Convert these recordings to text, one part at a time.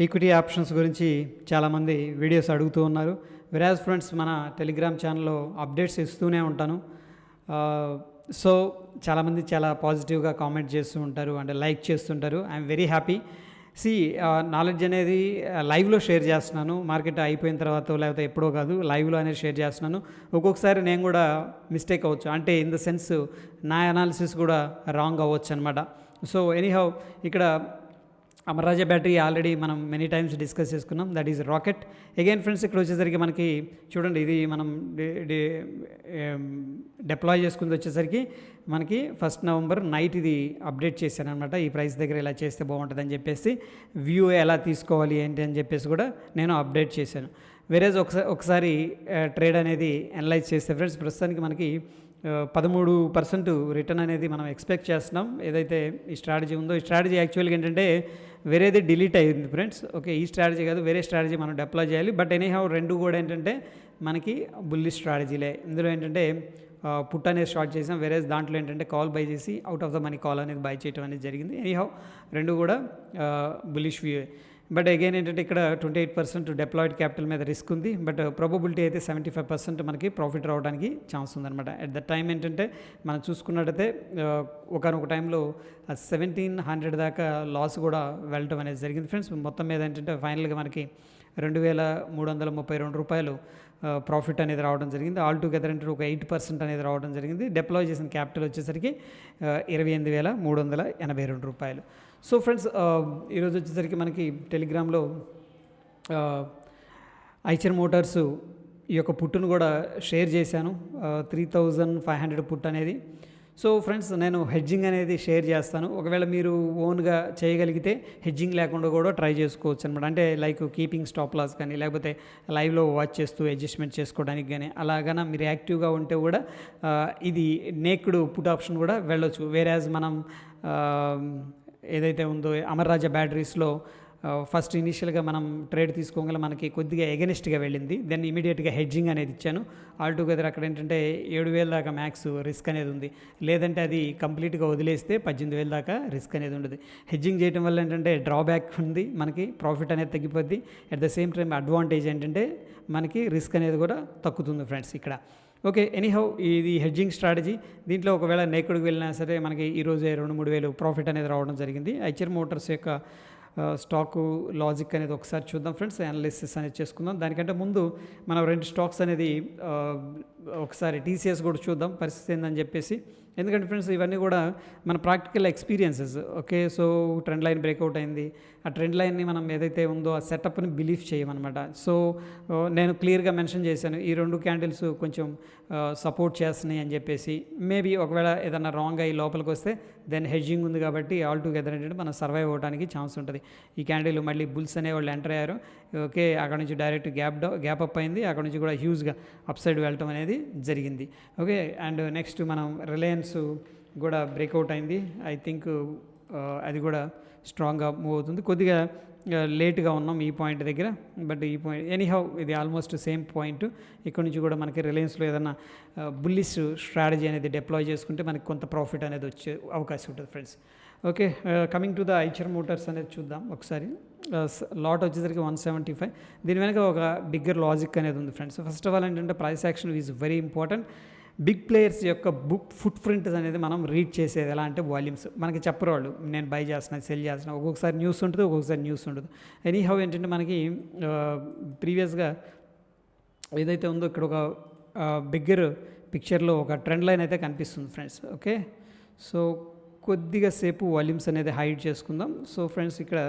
Equity options గురించి చాలామంది videos అడుగుతూ ఉన్నారు. వెరాజ్ ఫ్రెండ్స్, మన టెలిగ్రామ్ ఛానల్లో అప్డేట్స్ ఇస్తూనే ఉంటాను. సో చాలామంది చాలా పాజిటివ్గా కామెంట్ చేస్తూ ఉంటారు అండ్ లైక్ చేస్తుంటారు. I'm very happy. నాలెడ్జ్ అనేది లైవ్లో షేర్ చేస్తున్నాను. మార్కెట్ అయిపోయిన తర్వాత లేకపోతే ఎప్పుడో కాదు, లైవ్లో అనేది షేర్ చేస్తున్నాను. ఒక్కొక్కసారి నేను కూడా మిస్టేక్ అవ్వచ్చు, అంటే ఇన్ ద సెన్స్ నా అనాలిసిస్ కూడా రాంగ్ అవ్వచ్చు అనమాట. సో ఎనీహౌ, ఇక్కడ అమర్రాజా బ్యాటరీ ఆల్రెడీ మనం మెనీ టైమ్స్ డిస్కస్ చేసుకున్నాం. That is rocket. Again friends, ఇక్కడ వచ్చేసరికి మనకి చూడండి, ఇది మనం డిప్లాయ్ చేసుకుంది వచ్చేసరికి మనకి 1 నవంబర్ నైట్ ఇది అప్డేట్ చేశాను అనమాట. ఈ ప్రైస్ దగ్గర ఇలా చేస్తే బాగుంటుంది అని చెప్పేసి, వ్యూ ఎలా తీసుకోవాలి ఏంటి అని చెప్పేసి కూడా నేను అప్డేట్ చేశాను. వేరేజ్ ఒకసారి ట్రేడ్ అనేది అనలైజ్ చేస్తే ఫ్రెండ్స్, ప్రస్తుతానికి మనకి 13% రిటర్న్ అనేది మనం ఎక్స్పెక్ట్ చేస్తున్నాం. ఏదైతే ఈ స్ట్రాటజీ ఉందో, ఈ స్ట్రాటజీ యాక్చువల్గా ఏంటంటే వేరేది డిలీట్ అయ్యింది ఫ్రెండ్స్. ఓకే, ఈ స్ట్రాటజీ కాదు, వేరే స్ట్రాటజీ మనం డిప్లాయ్ చేయాలి. బట్ ఎనీహౌ రెండు కూడా ఏంటంటే మనకి బుల్లిష్ స్ట్రాటజీలే. ఇందులో ఏంటంటే పుట్ అనేది స్టార్ట్ చేసాం, వేరే దాంట్లో ఏంటంటే కాల్ బై చేసి out of the money call అనేది బై చేయడం అనేది జరిగింది. ఎనీహౌ రెండు కూడా బుల్లిష్ వ్యూ. బట్ అగైన్ ఏంటంటే ఇక్కడ 28% డిప్లాయిడ్ క్యాపిటల్ మీద రిస్క్ ఉంది. బట్ ప్రాబబిలిటీ అయితే 75% మనకి ప్రాఫిట్ రావడానికి ఛాన్స్ ఉందన్నమాట. అట్ ద టైం ఏంటంటే మనం చూసుకున్నట్టయితే ఒకనొక టైంలో 1700 దాకా లాస్ కూడా వెళ్ళటం అనేది జరిగింది ఫ్రెండ్స్. మొత్తం మీద ఏంటంటే ఫైనల్గా మనకి 2332 రూపాయలు ప్రాఫిట్ అనేది రావడం జరిగింది. ఆల్ టుగెదర్ అంటే ఒక 8% అనేది రావడం జరిగింది. డిప్లాయ్ చేసిన క్యాపిటల్ వచ్చేసరికి 28,382 రూపాయలు. సో ఫ్రెండ్స్, ఈరోజు వచ్చేసరికి మనకి టెలిగ్రామ్లో ఐచర్ మోటార్స్ ఈ యొక్క పుట్టును కూడా షేర్ చేశాను, 3500 పుట్ అనేది. సో ఫ్రెండ్స్, నేను హెడ్జింగ్ అనేది షేర్ చేస్తాను. ఒకవేళ మీరు ఓన్గా చేయగలిగితే హెడ్జింగ్ లేకుండా కూడా ట్రై చేసుకోవచ్చు అనమాట. అంటే లైక్ కీపింగ్ స్టాప్ లాస్ కానీ, లేకపోతే లైవ్లో వాచ్ చేస్తూ అడ్జస్ట్మెంట్ చేసుకోవడానికి కానీ, అలాగనా మీరు యాక్టివ్గా ఉంటే కూడా ఇది నేక్డ్ పుట్ ఆప్షన్ కూడా వెళ్ళొచ్చు. వేరేజ్ మనం ఏదైతే ఉందో అమర్రాజా బ్యాటరీస్లో ఫస్ట్ ఇనీషియల్గా మనం ట్రేడ్ తీసుకోగల మనకి కొద్దిగా ఎగనిస్ట్గా వెళ్ళింది. దెన్ ఇమీడియట్గా హెడ్జింగ్ అనేది ఇచ్చాను. ఆల్ టుగెదర్ అక్కడ ఏంటంటే 7,000 దాకా మ్యాక్స్ రిస్క్ అనేది ఉంది. లేదంటే అది కంప్లీట్గా వదిలేస్తే 18,000 దాకా రిస్క్ అనేది ఉండదు. హెడ్జింగ్ చేయడం వల్ల ఏంటంటే డ్రాబ్యాక్ ఉంది, మనకి ప్రాఫిట్ అనేది తగ్గిపోద్ది. At the same time advantage ఏంటంటే మనకి రిస్క్ అనేది కూడా తగ్గుతుంది ఫ్రెండ్స్ ఇక్కడ. ఓకే, ఎనీహౌ ఇది హెడ్జింగ్ స్ట్రాటజీ. దీంట్లో ఒకవేళ నేకుడికి వెళ్ళినా సరే మనకి ఈరోజే 2-3 వేలు ప్రాఫిట్ అనేది రావడం జరిగింది. ఐచర్ మోటార్స్ యొక్క స్టాకు లాజిక్ అనేది ఒకసారి చూద్దాం ఫ్రెండ్స్, అనాలిసిస్ అనేది చేసుకుందాం. దానికంటే ముందు మనం 2 స్టాక్స్ అనేది ఒకసారి టీసీఎస్ కూడా చూద్దాం పరిస్థితి ఏందని చెప్పేసి. ఎందుకంటే ఫ్రెండ్స్, ఇవన్నీ కూడా మన practical experiences. Okay, so trend line breakout అయింది. ఆ ట్రెండ్ లైన్ని మనం ఏదైతే ఉందో ఆ సెటప్ని బిలీవ్ చేయమన్నమాట. సో నేను క్లియర్గా మెన్షన్ చేశాను, ఈ 2 క్యాండిల్స్ కొంచెం సపోర్ట్ చేస్తున్నాయి అని చెప్పేసి. మేబీ ఒకవేళ ఏదైనా రాంగ్ అయ్యి లోపలికి వస్తే దెన్ హెడ్జింగ్ ఉంది కాబట్టి ఆల్ టుగెదర్ ఏంటంటే మనం సర్వైవ్ అవ్వడానికి ఛాన్స్ ఉంటుంది. ఈ క్యాండిల్ మళ్ళీ బుల్స్ అనేవాళ్ళు ఎంటర్ అయ్యారు. ఓకే, అక్కడ నుంచి డైరెక్ట్ గ్యాప్ అప్ అయింది. అక్కడ నుంచి కూడా హ్యూజ్గా అప్ సైడ్ వెళ్ళటం అనేది జరిగింది. ఓకే, అండ్ నెక్స్ట్ మనం రిలయన్స్ కూడా బ్రేక్అవుట్ అయింది. ఐ థింక్ అది కూడా స్ట్రాంగ్గా మూవ్ అవుతుంది. కొద్దిగా లేట్గా ఉన్నాం ఈ పాయింట్ దగ్గర, బట్ ఈ పాయింట్ ఎనీహౌ ఇది ఆల్మోస్ట్ సేమ్ పాయింట్. ఇక్కడ నుంచి కూడా మనకి రిలయన్స్లో ఏదైనా బుల్లిష్ స్ట్రాటజీ అనేది డిప్లాయ్ చేసుకుంటే మనకి కొంత ప్రాఫిట్ అనేది వచ్చే అవకాశం ఉంటుంది friends. Okay, coming to the Eicher Motors అనేది చూద్దాం ఒకసారి. లాట్ వచ్చేసరికి 175. దీని వెనక ఒక బిగ్గర్ లాజిక్ అనేది ఉంది ఫ్రెండ్స్. ఫస్ట్ ఆఫ్ ఆల్ ఏంటంటే price action is very important. Big players యొక్క ఫుట్ ప్రింట్ అనేది మనం రీడ్ చేసేది ఎలా అంటే వాల్యూమ్స్ మనకి చెప్పరు వాళ్ళు, నేను బై చేస్తున్నా సెల్ చేస్తున్నా. ఒక్కొక్కసారి న్యూస్ ఉంటుంది, ఒక్కొక్కసారి న్యూస్ ఉండదు. ఎనీహౌ ఏంటంటే మనకి ప్రీవియస్గా ఏదైతే ఉందో ఇక్కడ ఒక బిగ్గర్ పిక్చర్లో ఒక ట్రెండ్ లైన్ అయితే కనిపిస్తుంది ఫ్రెండ్స్. ఓకే, సో కొద్దిగా సేపు వాల్యూమ్స్ అనేది హైడ్ చేసుకుందాం. సో ఫ్రెండ్స్, ఇక్కడ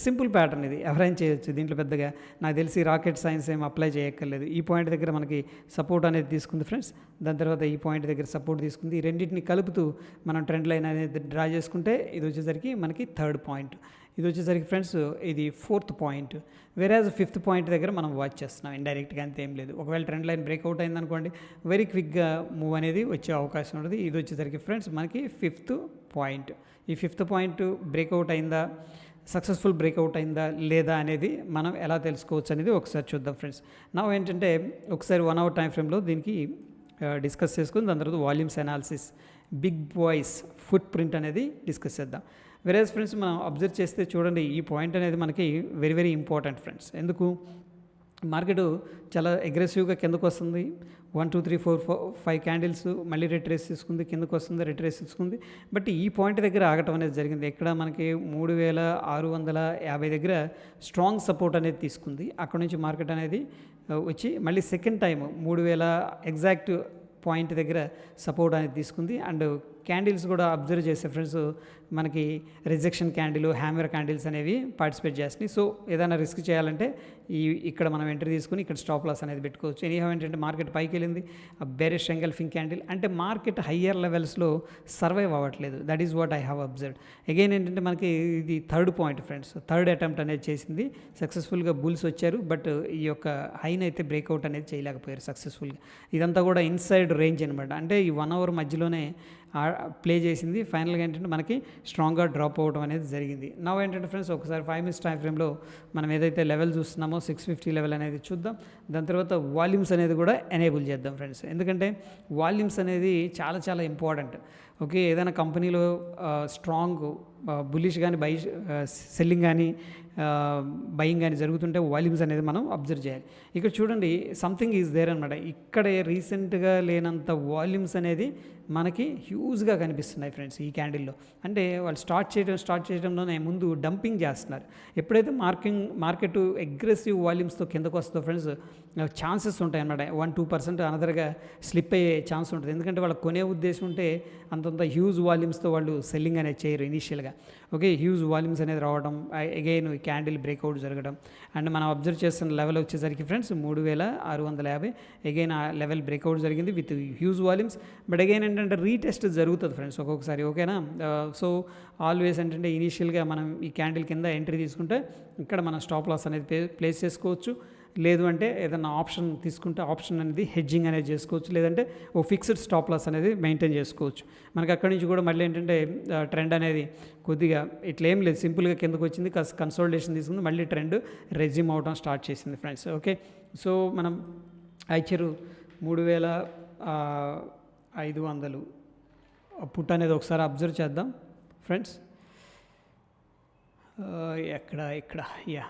సింపుల్ ప్యాటర్న్ ఇది, ఎవరైనా చేయొచ్చు. దీంట్లో పెద్దగా నాకు తెలిసి రాకెట్ సైన్స్ ఏం అప్లై చేయక్కర్లేదు. ఈ పాయింట్ దగ్గర మనకి సపోర్ట్ అనేది తీసుకుంది ఫ్రెండ్స్. దాని తర్వాత ఈ పాయింట్ దగ్గర సపోర్ట్ తీసుకుంది. ఈ రెండింటిని కలుపుతూ మనం ట్రెండ్ లైన్ అనేది డ్రా చేసుకుంటే ఇది వచ్చేసరికి మనకి 3rd పాయింట్. ఇది వచ్చేసరికి ఫ్రెండ్స్ ఇది 4th పాయింట్. వేరేజ్ 5th పాయింట్ దగ్గర మనం వాచ్ చేస్తున్నాం ఇండైరెక్ట్గా, అంతే ఏం లేదు. ఒకవేళ ట్రెండ్ లైన్ బ్రేక్అవుట్ అయిందనుకోండి, వెరీ క్విక్గా మూవ్ అనేది వచ్చే అవకాశం ఉంటుంది. ఇది వచ్చేసరికి ఫ్రెండ్స్ మనకి 5th పాయింట్. ఈ 5th పాయింట్ బ్రేక్అవుట్ అయిందా, సక్సెస్ఫుల్ బ్రేక్అవుట్ అయిందా లేదా అనేది మనం ఎలా తెలుసుకోవచ్చు అనేది ఒకసారి చూద్దాం ఫ్రెండ్స్. నా ఏంటంటే ఒకసారి 1 అవర్ టైం ఫ్రేమ్లో దీనికి డిస్కస్ చేసుకుని దాని తర్వాత volumes analysis, big boys footprint అనేది డిస్కస్ చేద్దాం. వెరేజ్ ఫ్రెండ్స్ మనం అబ్జర్వ్ చేస్తే చూడండి, ఈ పాయింట్ అనేది మనకి వెరీ వెరీ ఇంపార్టెంట్ ఫ్రెండ్స్. ఎందుకు మార్కెట్ చాలా అగ్రెసివ్గా కిందకు వస్తుంది, 1 2 3 4 5 క్యాండిల్స్ మళ్ళీ రిట్రేస్ తీసుకుంది, కిందకు వస్తుంది, రిట్రేస్ తీసుకుంది. బట్ ఈ పాయింట్ దగ్గర ఆగటం అనేది జరిగింది. ఇక్కడ మనకి 3650 దగ్గర స్ట్రాంగ్ సపోర్ట్ అనేది తీసుకుంది. అక్కడ నుంచి మార్కెట్ అనేది వచ్చి మళ్ళీ సెకండ్ టైం 3000 ఎగ్జాక్ట్ పాయింట్ దగ్గర సపోర్ట్ అనేది తీసుకుంది. అండ్ క్యాండిల్స్ కూడా అబ్జర్వ్ చేసే ఫ్రెండ్స్, మనకి రిజెక్షన్ క్యాండిల్, హ్యామర్ క్యాండిల్స్ అనేవి పార్టిసిపేట్ చేస్తున్నాయి. సో ఏదైనా రిస్క్ చేయాలంటే ఇక్కడ మనం ఎంట్రీ తీసుకుని ఇక్కడ స్టాప్ లాస్ అనేది పెట్టుకోవచ్చు. ఎనీహౌ ఏంటంటే మార్కెట్ పైకి వెళ్ళింది, బేరిష్ ఎంగల్ఫింగ్ క్యాండిల్ అంటే మార్కెట్ హయ్యర్ లెవెల్స్లో సర్వైవ్ అవ్వట్లేదు. That is what I have observed. Again ఏంటంటే మనకి ఇది third point friends, third attempt అనేది చేసింది, సక్సెస్ఫుల్గా బుల్స్ వచ్చారు. బట్ ఈ యొక్క హైన్ అయితే బ్రేక్అవుట్ అనేది చేయలేకపోయారు సక్సెస్ఫుల్గా. ఇదంతా కూడా ఇన్సైడ్ రేంజ్ అనమాట. అంటే ఈ 1 అవర్ మధ్యలోనే ప్లే చేసింది. ఫైనల్గా ఏంటంటే మనకి స్ట్రాంగ్గా డ్రాప్ అవ్వడం అనేది జరిగింది. నా ఏంటంటే ఫ్రెండ్స్, ఒకసారి 5 minutes టైం ఫ్రేమ్లో మనం ఏదైతే లెవెల్ చూస్తున్నామో 650 లెవెల్ అనేది చూద్దాం. దాని తర్వాత వాల్యూమ్స్ అనేది కూడా ఎనేబుల్ చేద్దాం ఫ్రెండ్స్. ఎందుకంటే వాల్యూమ్స్ అనేది చాలా చాలా ఇంపార్టెంట్. ఓకే, ఏదైనా కంపెనీలో స్ట్రాంగ్ బుల్లిష్ కానీ సెల్లింగ్ కానీ బయింగ్ కానీ జరుగుతుంటే వాల్యూమ్స్ అనేది మనం అబ్జర్వ్ చేయాలి. ఇక్కడ చూడండి, సంథింగ్ ఈజ్ దేర్ అనమాట. ఇక్కడే రీసెంట్గా లేనంత వాల్యూమ్స్ అనేది మనకి హ్యూజ్గా కనిపిస్తున్నాయి ఫ్రెండ్స్ ఈ క్యాండిల్లో. అంటే వాళ్ళు స్టార్ట్ చేయడంలోనే ముందు డంపింగ్ చేస్తున్నారు. ఎప్పుడైతే మార్కెట్ అగ్రెసివ్ వాల్యూమ్స్తో కిందకు వస్తుందో ఫ్రెండ్స్, ఛాన్సెస్ ఉంటాయి అన్నమాట. 1-2% అనదర్గా స్లిప్ అయ్యే ఛాన్స్ ఉంటుంది. ఎందుకంటే వాళ్ళకి కొనే ఉద్దేశం ఉంటే అంతంత హ్యూజ్ వాల్యూమ్స్తో వాళ్ళు సెల్లింగ్ అనేది చేయరు ఇనీషియల్గా. ఓకే, హ్యూజ్ వాల్యూమ్స్ అనేది రావడం, అగైన్ క్యాండిల్ బ్రేక్అవుట్ జరగడం. అండ్ మనం అబ్జర్వ్ చేస్తున్న లెవెల్ వచ్చేసరికి ఫ్రెండ్స్ 3650. అగైన్ ఆ లెవెల్ బ్రేక్అవుట్ జరిగింది with huge volumes. But again ఏంటంటే రీటెస్ట్ జరుగుతుంది ఫ్రెండ్స్ ఒక్కొక్కసారి. ఓకేనా, సో ఆల్వేస్ ఏంటంటే ఇనీషియల్గా మనం ఈ క్యాండిల్ కింద ఎంట్రీ తీసుకుంటే ఇక్కడ మనం స్టాప్ లాస్ అనేది ప్లేస్ చేసుకోవచ్చు. లేదు అంటే ఏదైనా ఆప్షన్ తీసుకుంటే ఆప్షన్ అనేది హెడ్జింగ్ అనేది చేసుకోవచ్చు. లేదంటే ఓ ఫిక్స్డ్ స్టాప్ లాస్ అనేది మెయింటైన్ చేసుకోవచ్చు. మనకి అక్కడి నుంచి కూడా మళ్ళీ ఏంటంటే ట్రెండ్ అనేది కొద్దిగా ఇట్లా ఏం లేదు, సింపుల్గా కిందకు వచ్చింది, కన్సోలిడేషన్ తీసుకుంది, మళ్ళీ ట్రెండ్ రెజ్యూమ్ అవడం స్టార్ట్ చేసింది ఫ్రెండ్స్. ఓకే, సో మనం ఐచరు 3500 పుట్ అనేది ఒకసారి అబ్జర్వ్ చేద్దాం ఫ్రెండ్స్. ఇక్కడ యా,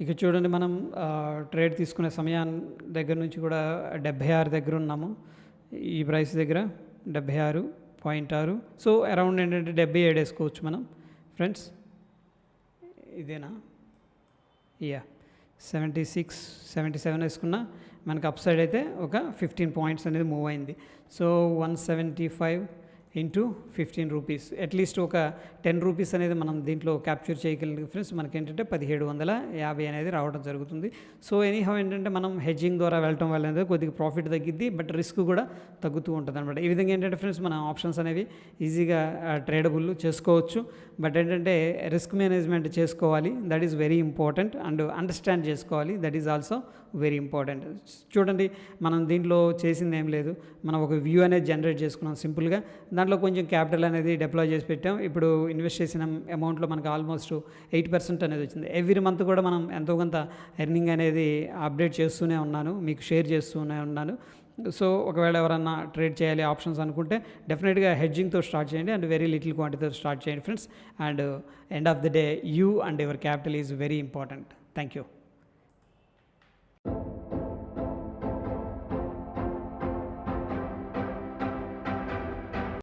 ఇక చూడండి, మనం ట్రేడ్ తీసుకునే సమయాన్ని దగ్గర నుంచి కూడా 76 దగ్గర ఉన్నాము. ఈ ప్రైస్ దగ్గర 76.6. సో అరౌండ్ ఏంటంటే 77 వేసుకోవచ్చు మనం ఫ్రెండ్స్. ఇదేనా, యా 76 77 వేసుకున్నా మనకు అప్ సైడ్ అయితే ఒక 15 పాయింట్స్ అనేది మూవ్ అయింది. సో 175 ఇంటూ 15 రూపీస్, అట్లీస్ట్ ఒక 10 రూపీస్ అనేది మనం దీంట్లో క్యాప్చర్ చేయగలిగిన ఫ్రెండ్స్. మనకి ఏంటంటే 1750 అనేది రావడం జరుగుతుంది. సో ఎనీహౌ ఏంటంటే మనం హెడ్జింగ్ ద్వారా వెళ్ళటం వల్ల అనేది కొద్దిగా ప్రాఫిట్ తగ్గిద్ది, బట్ రిస్క్ కూడా తగ్గుతూ ఉంటుంది అనమాట. ఈ విధంగా ఏంటంటే ఫ్రెండ్స్ మన ఆప్షన్స్ అనేవి ఈజీగా ట్రేడబుల్ చేసుకోవచ్చు. బట్ ఏంటంటే రిస్క్ మేనేజ్మెంట్ చేసుకోవాలి, that is very important. And understand చేసుకోవాలి, that is also very important. చూడండి, మనం దీంట్లో చేసింది ఏం లేదు, మనం ఒక వ్యూ అనేది జనరేట్ చేసుకున్నాం సింపుల్గా. దాంట్లో కొంచెం క్యాపిటల్ అనేది డిప్లాయ్ చేసి పెట్టాం. ఇప్పుడు ఇన్వెస్ట్ చేసిన అమౌంట్లో మనకు ఆల్మోస్ట్ 8% అనేది వచ్చింది. ఎవ్రీ మంత్ కూడా మనం ఎంతో కొంత ఎర్నింగ్ అనేది అప్డేట్ చేస్తూనే ఉన్నాను, మీకు షేర్ చేస్తూనే ఉన్నాను. సో ఒకవేళ ఎవరన్నా ట్రేడ్ చేయాలి ఆప్షన్స్ అనుకుంటే డెఫినెట్గా హెడ్జింగ్తో స్టార్ట్ చేయండి అండ్ వెరీ లిటిల్ క్వాంటిటీతో స్టార్ట్ చేయండి friends. And end of the day you and your capital is very important. Thank you.